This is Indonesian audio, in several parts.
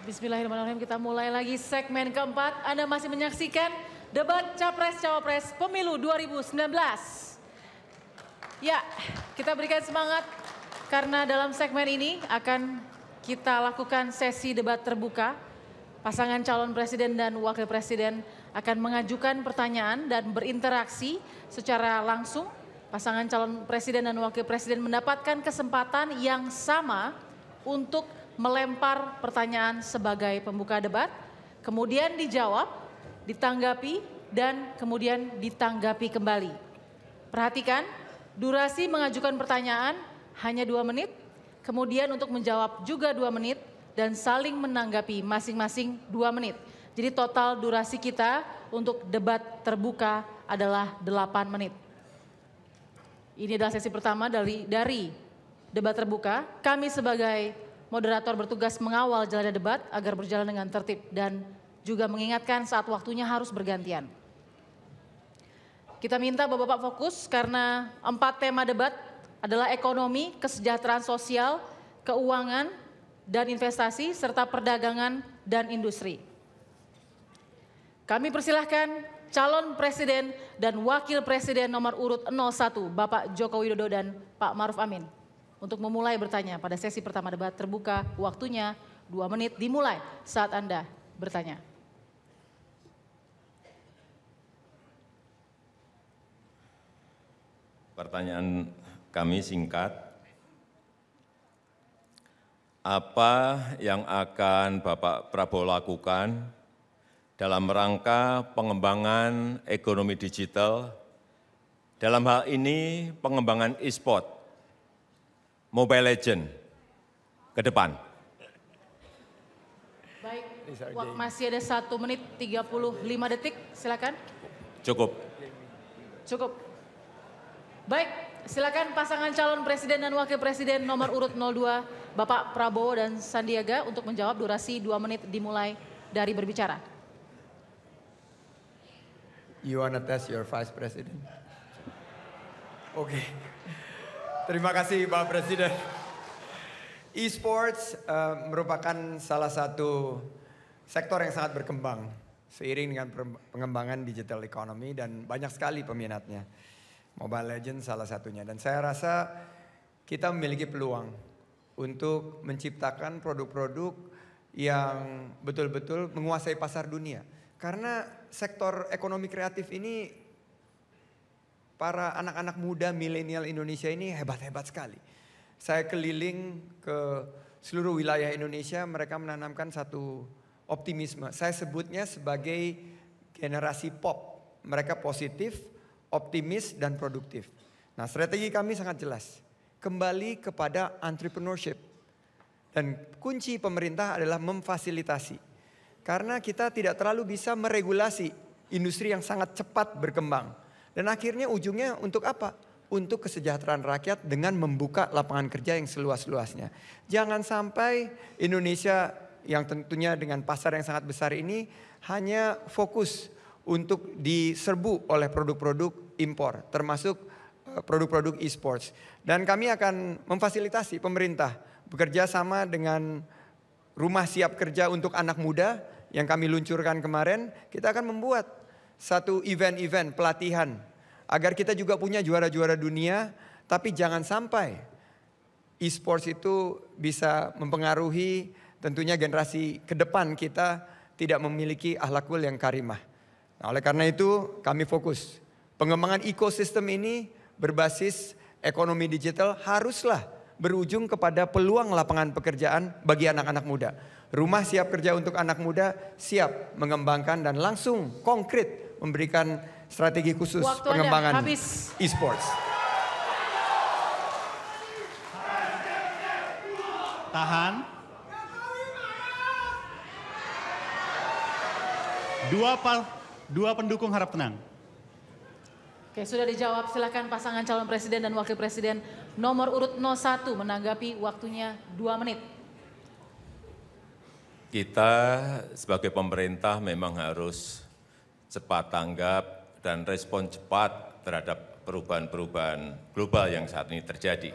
Bismillahirrahmanirrahim, kita mulai lagi segmen keempat. Anda masih menyaksikan debat Capres-Cawapres Pemilu 2019. Ya, kita berikan semangat karena dalam segmen ini akan kita lakukan sesi debat terbuka. Pasangan calon presiden dan wakil presiden akan mengajukan pertanyaan dan berinteraksi secara langsung. Pasangan calon presiden dan wakil presiden mendapatkan kesempatan yang sama untuk melempar pertanyaan sebagai pembuka debat, kemudian dijawab, ditanggapi, dan kemudian ditanggapi kembali. Perhatikan, durasi mengajukan pertanyaan hanya 2 menit, kemudian untuk menjawab juga 2 menit, dan saling menanggapi masing-masing 2 menit. Jadi total durasi kita untuk debat terbuka adalah 8 menit. Ini adalah sesi pertama dari debat terbuka. Kami sebagai moderator bertugas mengawal jalannya debat agar berjalan dengan tertib dan juga mengingatkan saat waktunya harus bergantian. Kita minta Bapak-Bapak fokus karena 4 tema debat adalah ekonomi, kesejahteraan sosial, keuangan, dan investasi, serta perdagangan dan industri. Kami persilahkan calon presiden dan wakil presiden nomor urut 01, Bapak Joko Widodo dan Pak Maruf Amin, untuk memulai bertanya pada sesi pertama debat terbuka. Waktunya 2 menit dimulai saat Anda bertanya. Pertanyaan kami singkat. Apa yang akan Bapak Prabowo lakukan dalam rangka pengembangan ekonomi digital, dalam hal ini pengembangan e-sport, Mobile Legends ke depan? Baik, masih ada 1 menit 35 detik, silakan. Cukup. Cukup. Baik, silakan pasangan calon presiden dan wakil presiden nomor urut 02, Bapak Prabowo dan Sandiaga untuk menjawab. Durasi 2 menit dimulai dari berbicara. You wanna test your vice president? Oke. Terima kasih Pak Presiden. E-sports merupakan salah satu sektor yang sangat berkembang seiring dengan pengembangan digital economy dan banyak sekali peminatnya. Mobile Legends salah satunya, dan saya rasa kita memiliki peluang untuk menciptakan produk-produk yang betul-betul menguasai pasar dunia. Karena sektor ekonomi kreatif ini, para anak-anak muda milenial Indonesia ini hebat-hebat sekali. Saya keliling ke seluruh wilayah Indonesia, mereka menanamkan satu optimisme. Saya sebutnya sebagai generasi pop. Mereka positif, optimis, dan produktif. Nah, strategi kami sangat jelas. Kembali kepada entrepreneurship. Dan kunci pemerintah adalah memfasilitasi. Karena kita tidak terlalu bisa meregulasi industri yang sangat cepat berkembang. Dan akhirnya ujungnya untuk apa? Untuk kesejahteraan rakyat dengan membuka lapangan kerja yang seluas-luasnya. Jangan sampai Indonesia yang tentunya dengan pasar yang sangat besar ini hanya fokus untuk diserbu oleh produk-produk impor, termasuk produk-produk e-sports. Dan kami akan memfasilitasi pemerintah bekerja sama dengan Rumah Siap Kerja untuk Anak Muda yang kami luncurkan kemarin. Kita akan membuat satu event-event pelatihan agar kita juga punya juara-juara dunia, tapi jangan sampai e-sports itu bisa mempengaruhi tentunya generasi ke depan kita tidak memiliki akhlakul yang karimah. Nah, oleh karena itu kami fokus pengembangan ekosistem ini berbasis ekonomi digital haruslah berujung kepada peluang lapangan pekerjaan bagi anak-anak muda. Rumah Siap Kerja untuk Anak Muda siap mengembangkan dan langsung konkret memberikan strategi khusus pengembangan e-sports. Tahan. Dua pendukung harap tenang. Oke, sudah dijawab. Silakan pasangan calon presiden dan wakil presiden nomor urut 01 menanggapi. Waktunya 2 menit. Kita sebagai pemerintah memang harus cepat tanggap dan respon cepat terhadap perubahan-perubahan global yang saat ini terjadi.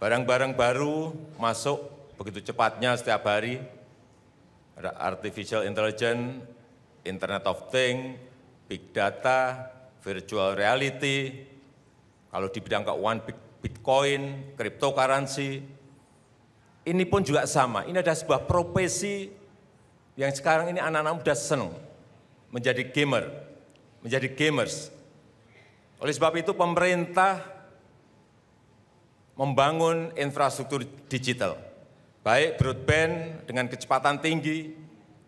Barang-barang baru masuk begitu cepatnya setiap hari, ada artificial intelligence, Internet of Things, big data, virtual reality, kalau di bidang keuangan Bitcoin, cryptocurrency, ini pun juga sama. Ini ada sebuah profesi yang sekarang ini anak-anak muda senang menjadi gamer, menjadi gamers. Oleh sebab itu pemerintah membangun infrastruktur digital, baik broadband dengan kecepatan tinggi,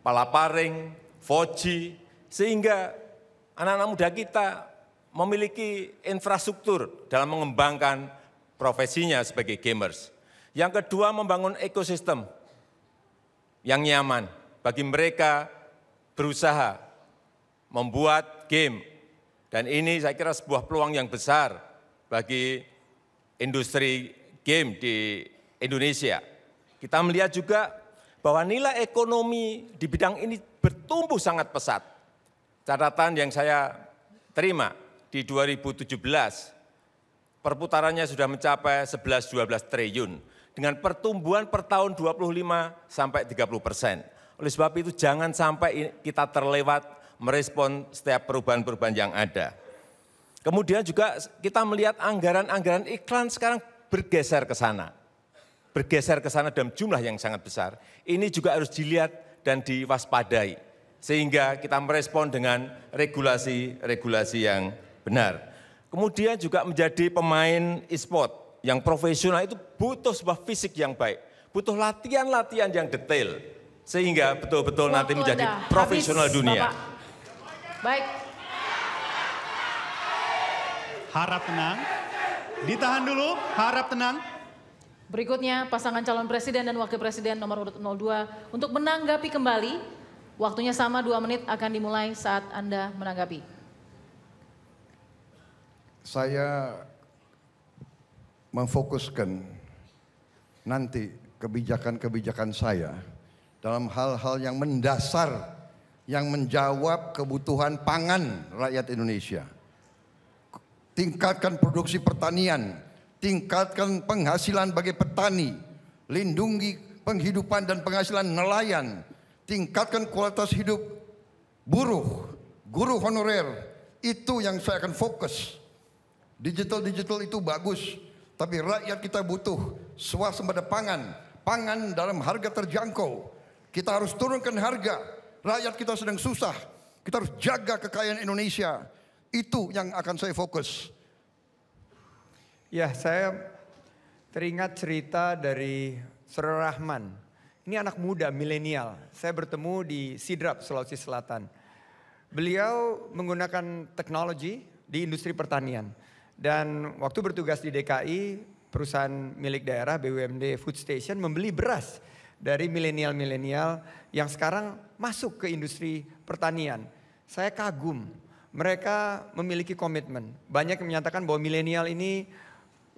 palaparing, 4G, sehingga anak-anak muda kita memiliki infrastruktur dalam mengembangkan profesinya sebagai gamers. Yang kedua, membangun ekosistem yang nyaman bagi mereka berusaha membuat game. Dan ini saya kira sebuah peluang yang besar bagi industri game di Indonesia. Kita melihat juga bahwa nilai ekonomi di bidang ini bertumbuh sangat pesat. Catatan yang saya terima di 2017, perputarannya sudah mencapai 11-12 triliun dengan pertumbuhan per tahun 25-30%. Oleh sebab itu jangan sampai kita terlewat merespon setiap perubahan-perubahan yang ada. Kemudian juga kita melihat anggaran-anggaran iklan sekarang bergeser ke sana. Bergeser ke sana dalam jumlah yang sangat besar. Ini juga harus dilihat dan diwaspadai. Sehingga kita merespon dengan regulasi-regulasi yang benar. Kemudian juga menjadi pemain e-sport yang profesional itu butuh sebuah fisik yang baik. Butuh latihan-latihan yang detail. Sehingga betul-betul nanti menjadi profesional dunia. Bapak. Baik. Harap tenang. Ditahan dulu, harap tenang. Berikutnya pasangan calon presiden dan wakil presiden nomor urut 02 untuk menanggapi kembali. Waktunya sama 2 menit akan dimulai saat Anda menanggapi. Saya memfokuskan nanti kebijakan-kebijakan saya dalam hal-hal yang mendasar yang menjawab kebutuhan pangan rakyat Indonesia. Tingkatkan produksi pertanian, tingkatkan penghasilan bagi petani, lindungi penghidupan dan penghasilan nelayan, tingkatkan kualitas hidup buruh, guru honorer. Itu yang saya akan fokus. Digital itu bagus, tapi rakyat kita butuh swasembada pangan, pangan dalam harga terjangkau. Kita harus turunkan harga, rakyat kita sedang susah, kita harus jaga kekayaan Indonesia. Itu yang akan saya fokus. Ya, saya teringat cerita dari Saudara Rahman. Ini anak muda milenial. Saya bertemu di Sidrap, Sulawesi Selatan. Beliau menggunakan teknologi di industri pertanian. Dan waktu bertugas di DKI, perusahaan milik daerah BUMD Food Station membeli beras dari milenial-milenial yang sekarang masuk ke industri pertanian. Saya kagum. Mereka memiliki komitmen. Banyak yang menyatakan bahwa milenial ini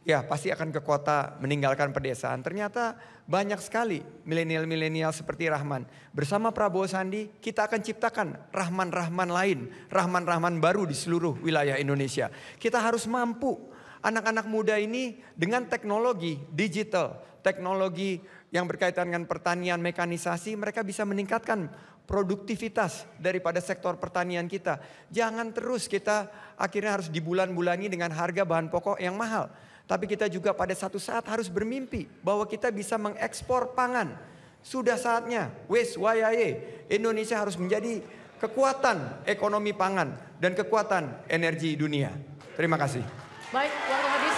ya pasti akan ke kota meninggalkan pedesaan. Ternyata banyak sekali milenial-milenial seperti Rahman. Bersama Prabowo Sandi kita akan ciptakan Rahman-Rahman lain. Rahman-Rahman baru di seluruh wilayah Indonesia. Kita harus mampu anak-anak muda ini dengan teknologi digital. Teknologi yang berkaitan dengan pertanian, mekanisasi. Mereka bisa meningkatkan produktivitas daripada sektor pertanian kita. Jangan terus kita akhirnya harus dibulan-bulani dengan harga bahan pokok yang mahal. Tapi kita juga pada satu saat harus bermimpi bahwa kita bisa mengekspor pangan. Sudah saatnya, wes wayahe, Indonesia harus menjadi kekuatan ekonomi pangan dan kekuatan energi dunia. Terima kasih. Baik, waktu habis.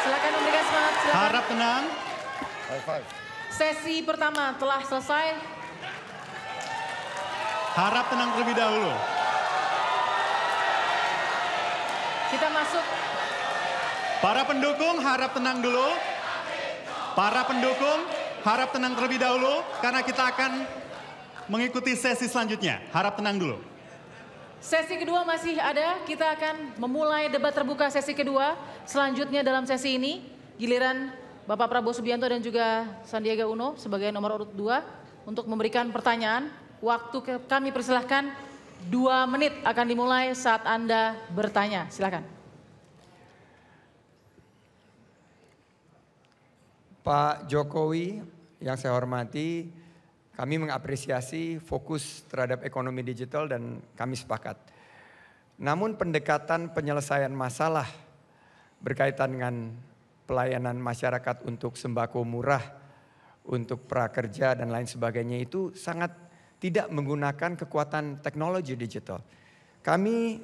Silakan memberikan semangat. Silakan. Harap tenang. Sesi pertama telah selesai. Harap tenang terlebih dahulu. Kita masuk. Para pendukung harap tenang dulu. Para pendukung harap tenang terlebih dahulu karena kita akan mengikuti sesi selanjutnya. Harap tenang dulu. Sesi kedua masih ada. Kita akan memulai debat terbuka sesi kedua. Selanjutnya dalam sesi ini giliran Bapak Prabowo Subianto dan juga Sandiaga Uno sebagai nomor urut 2 untuk memberikan pertanyaan. Waktu kami persilahkan 2 menit akan dimulai saat Anda bertanya. Silakan. Pak Jokowi yang saya hormati, Kami mengapresiasi fokus terhadap ekonomi digital dan kami sepakat. Namun pendekatan penyelesaian masalah berkaitan dengan pelayanan masyarakat untuk sembako murah, untuk prakerja dan lain sebagainya itu sangat tidak menggunakan kekuatan teknologi digital. Kami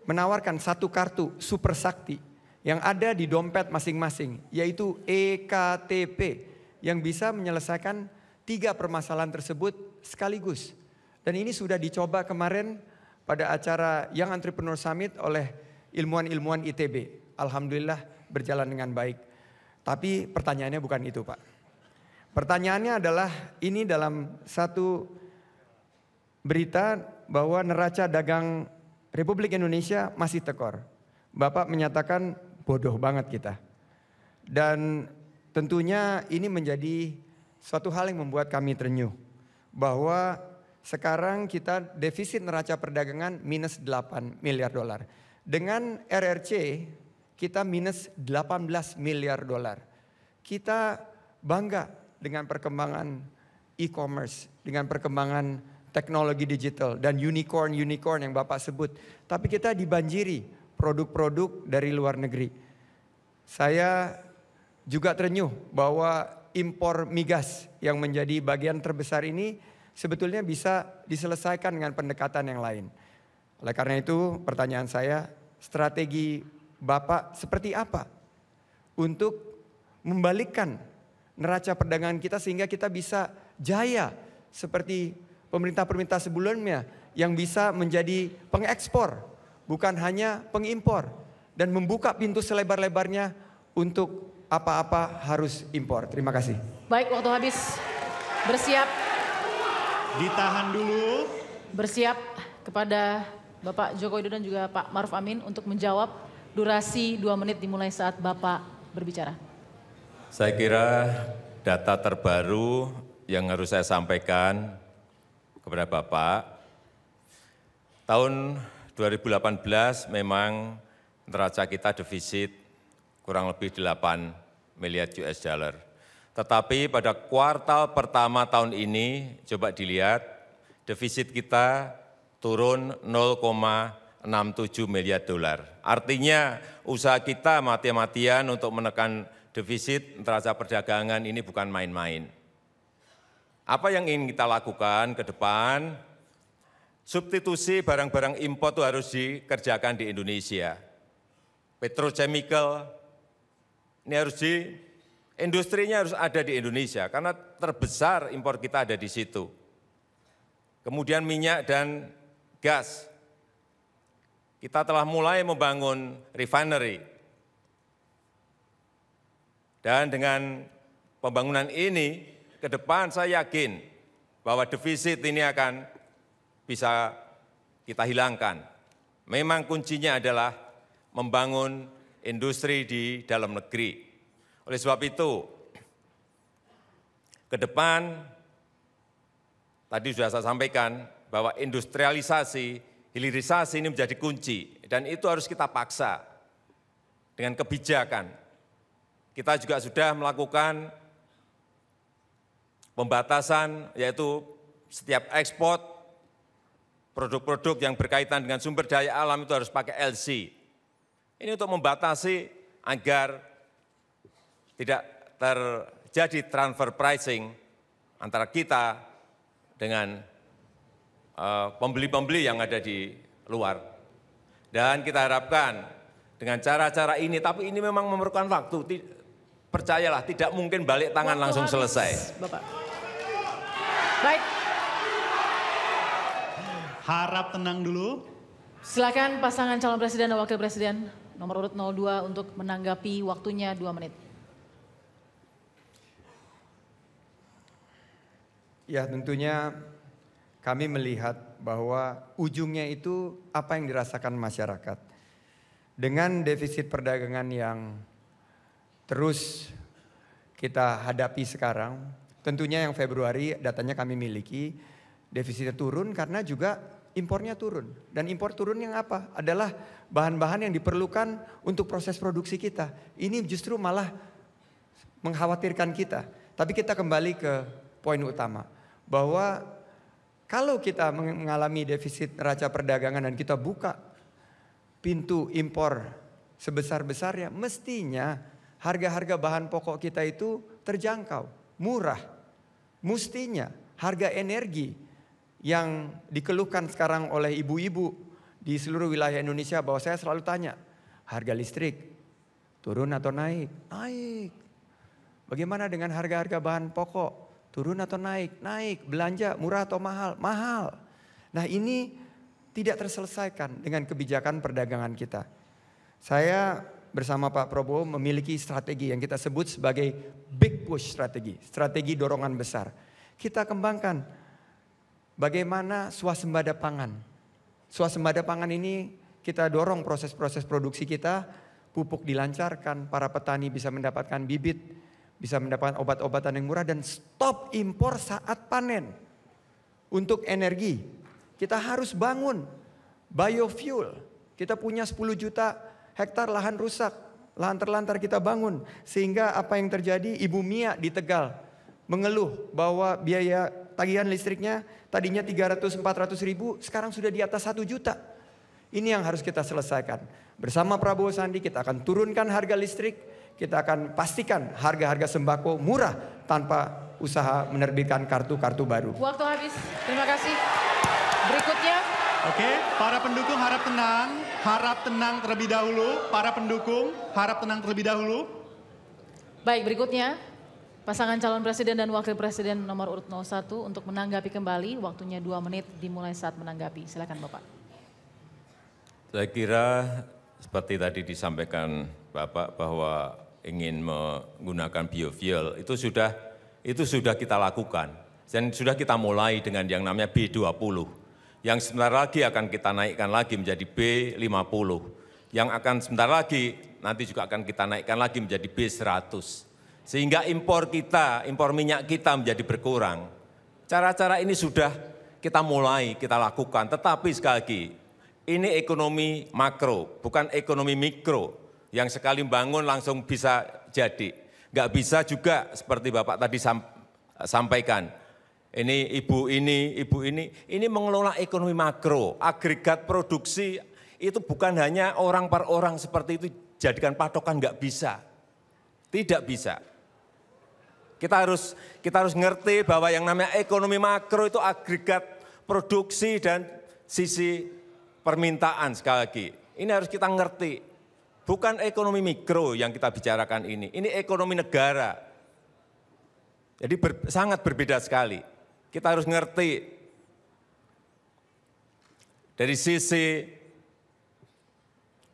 menawarkan satu kartu super sakti yang ada di dompet masing-masing, yaitu eKTP yang bisa menyelesaikan 3 permasalahan tersebut sekaligus. Dan ini sudah dicoba kemarin pada acara Young Entrepreneur Summit oleh ilmuwan-ilmuwan ITB. Alhamdulillah berjalan dengan baik. Tapi pertanyaannya bukan itu, Pak. Pertanyaannya adalah ini dalam satu berita bahwa neraca dagang Republik Indonesia masih tekor. Bapak menyatakan bodoh banget kita. Dan tentunya ini menjadi suatu hal yang membuat kami terenyuh. Bahwa sekarang kita defisit neraca perdagangan minus 8 miliar dolar. Dengan RRC kita minus 18 miliar dolar. Kita bangga dengan perkembangan e-commerce, dengan perkembangan teknologi digital dan unicorn yang Bapak sebut. Tapi kita dibanjiri produk-produk dari luar negeri. Saya juga terenyuh bahwa impor migas yang menjadi bagian terbesar ini sebetulnya bisa diselesaikan dengan pendekatan yang lain. Oleh karena itu pertanyaan saya, strategi Bapak seperti apa untuk membalikkan neraca perdagangan kita sehingga kita bisa jaya seperti pemerintah-pemerintah sebelumnya yang bisa menjadi pengekspor bukan hanya pengimpor dan membuka pintu selebar-lebarnya untuk apa-apa harus impor. Terima kasih. Baik, waktu habis. Bersiap. Ditahan dulu. Bersiap kepada Bapak Joko Widodo dan juga Pak Maruf Amin untuk menjawab. Durasi 2 menit dimulai saat Bapak berbicara. Saya kira data terbaru yang harus saya sampaikan kepada Bapak, tahun 2018 memang neraca kita defisit kurang lebih 8 miliar US dollar. Tetapi pada kuartal pertama tahun ini, coba dilihat, defisit kita turun 0,67 miliar dolar. Artinya usaha kita mati-matian untuk menekan defisit neraca perdagangan ini bukan main-main. Apa yang ingin kita lakukan ke depan? Substitusi barang-barang impor itu harus dikerjakan di Indonesia. Petrochemical, ini harus industrinya harus ada di Indonesia karena terbesar impor kita ada di situ. Kemudian minyak dan gas. Kita telah mulai membangun refinery. Dan dengan pembangunan ini ke depan saya yakin bahwa defisit ini akan bisa kita hilangkan. Memang kuncinya adalah membangun industri di dalam negeri. Oleh sebab itu, ke depan, tadi sudah saya sampaikan bahwa industrialisasi, hilirisasi ini menjadi kunci. Dan itu harus kita paksa dengan kebijakan. Kita juga sudah melakukan pembatasan, yaitu setiap ekspor, produk-produk yang berkaitan dengan sumber daya alam itu harus pakai LC. Ini untuk membatasi agar tidak terjadi transfer pricing antara kita dengan pembeli-pembeli yang ada di luar. Dan kita harapkan dengan cara-cara ini, tapi ini memang memerlukan waktu. Percayalah, tidak mungkin balik tangan langsung selesai. Bapak. Baik. Harap tenang dulu. Silakan pasangan calon presiden dan wakil presiden nomor urut 02 untuk menanggapi, waktunya 2 menit. Ya, tentunya kami melihat bahwa ujungnya itu apa yang dirasakan masyarakat. Dengan defisit perdagangan yang terus kita hadapi sekarang, tentunya yang Februari datanya kami miliki, defisitnya turun karena juga impornya turun. Dan impor turun yang apa? Adalah bahan-bahan yang diperlukan untuk proses produksi kita. Ini justru malah mengkhawatirkan kita. Tapi kita kembali ke poin utama. bahwa kalau kita mengalami defisit neraca perdagangan dan kita buka pintu impor sebesar-besarnya, mestinya harga-harga bahan pokok kita itu terjangkau, murah. Mestinya harga energi yang dikeluhkan sekarang oleh ibu-ibu di seluruh wilayah Indonesia, bahwa saya selalu tanya, harga listrik turun atau naik? Naik. Bagaimana dengan harga-harga bahan pokok? Turun atau naik? Naik. Belanja murah atau mahal? Mahal. Nah, ini tidak terselesaikan dengan kebijakan perdagangan kita. Saya bersama Pak Prabowo memiliki strategi yang kita sebut sebagai big push strategi, strategi dorongan besar. Kita kembangkan bagaimana swasembada pangan. Swasembada pangan ini kita dorong proses-proses produksi kita, pupuk dilancarkan, para petani bisa mendapatkan bibit, bisa mendapatkan obat-obatan yang murah, dan stop impor saat panen. Untuk energi, kita harus bangun biofuel. Kita punya 10 juta hektar lahan rusak, lahan terlantar kita bangun. Sehingga apa yang terjadi, Ibu Mia di Tegal mengeluh bahwa biaya tagihan listriknya tadinya 300-400 ribu, sekarang sudah di atas 1 juta. Ini yang harus kita selesaikan. Bersama Prabowo Sandi kita akan turunkan harga listrik. Kita akan pastikan harga-harga sembako murah tanpa usaha menerbitkan kartu-kartu baru. Waktu habis, terima kasih. Berikutnya. Oke, para pendukung harap tenang terlebih dahulu. Para pendukung harap tenang terlebih dahulu. Baik, berikutnya pasangan calon presiden dan wakil presiden nomor urut 01 untuk menanggapi kembali. Waktunya 2 menit dimulai saat menanggapi. Silakan Bapak. Saya kira seperti tadi disampaikan Bapak bahwa ingin menggunakan biofuel itu sudah kita lakukan dan sudah kita mulai dengan yang namanya B20 yang sebentar lagi akan kita naikkan lagi menjadi B50 yang akan sebentar lagi nanti juga akan kita naikkan lagi menjadi B100 sehingga impor minyak kita menjadi berkurang. Cara-cara ini sudah kita mulai, kita lakukan, tetapi sekali lagi ini ekonomi makro, bukan ekonomi mikro. Yang sekali bangun langsung bisa jadi. Nggak bisa juga seperti Bapak tadi sampaikan. Ini mengelola ekonomi makro. Agregat produksi itu bukan hanya orang per orang seperti itu jadikan patokan, nggak bisa. Tidak bisa. Kita harus ngerti bahwa yang namanya ekonomi makro itu agregat produksi dan sisi permintaan sekali lagi. Ini harus kita ngerti. Bukan ekonomi mikro yang kita bicarakan ini ekonomi negara. Jadi sangat berbeda sekali. Kita harus ngerti dari sisi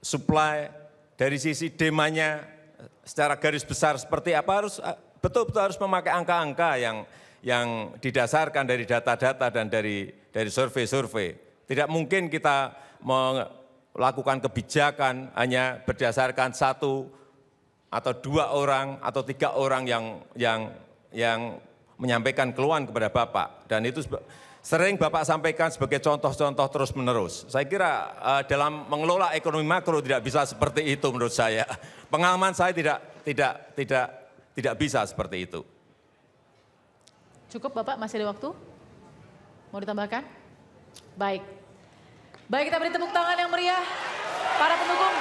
supply, dari sisi demandnya secara garis besar seperti apa, harus betul-betul harus memakai angka-angka yang didasarkan dari data-data dan dari survei-survei. Tidak mungkin kita melakukan kebijakan hanya berdasarkan 1 atau 2 orang atau 3 orang yang menyampaikan keluhan kepada Bapak. Dan itu sering Bapak sampaikan sebagai contoh-contoh terus-menerus. Saya kira dalam mengelola ekonomi makro tidak bisa seperti itu menurut saya. Pengalaman saya tidak bisa seperti itu. Cukup Bapak, masih ada waktu? Mau ditambahkan? Baik. Baik, kita beri tepuk tangan yang meriah, para pendukung.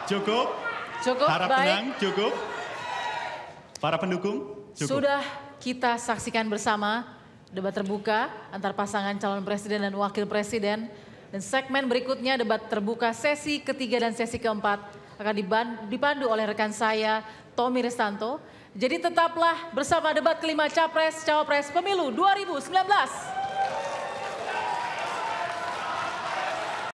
Cukup. Harap baik. tenang, cukup. Para pendukung, cukup. Sudah kita saksikan bersama debat terbuka antar pasangan calon presiden dan wakil presiden. Dan segmen berikutnya debat terbuka sesi ketiga dan sesi keempat akan dipandu oleh rekan saya, Tommy Ristanto. Jadi tetaplah bersama debat kelima Capres-Cawapres Pemilu 2019.